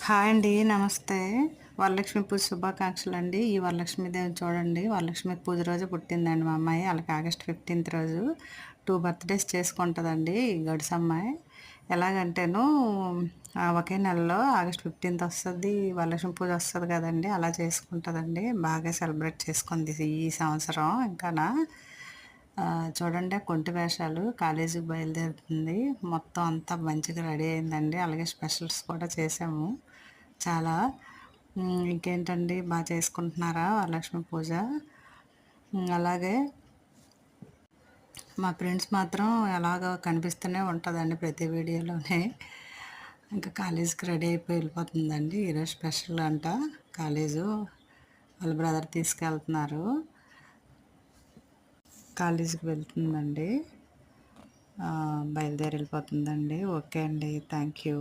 Hi అండి. నమస్తే. వరలక్ష్మి పూజ శుభాకాంక్షలు అండి. ఈ వరలక్ష్మీదేవిని చూడండి. వరలక్ష్మి పూజ రోజు పుట్టిందండి మా అమ్మాయి. ఆళ్ళకి ఆగస్ట్ 15థ్ రోజు 2 బర్త్‌డేస్ చేసుకుంటదండి ఈ గడుసమ్మాయి. ఎలాగంటేను ఒకే నెలలో ఆగస్ట్ 15థ్ వస్తది. వరలక్ష్మి పూజ వస్తది కదండీ! అలా చేసుకుంటదండి. బాగా సెలబ్రేట్ చేసుకుంది ఈ సంవత్సరం ఇంకాన. చూడండి కొంటి వేషాలు కాలేజీకి బయలుదేరుతుంది. మొత్తం అంతా మంచిగా రెడీ అయిందండి. అలాగే స్పెషల్స్ కూడా చేసాము. చాలా ఇంకేంటండి చేసుకుంటున్నారా వరలక్ష్మి పూజ? అలాగే మా ఫ్రెండ్స్ మాత్రం ఎలాగో కనిపిస్తూనే ఉంటుందండి ప్రతి వీడియోలోనే. ఇంకా కాలేజీకి రెడీ అయిపోయి వెళ్ళిపోతుందండి. ఈరోజు స్పెషల్ అంట కాలేజు. వాళ్ళ బ్రదర్ తీసుకెళ్తున్నారు. కాలేజీకి వెళ్తుందండి. బయలుదేరి వెళ్ళిపోతుందండి. ఓకే అండి. Thank you.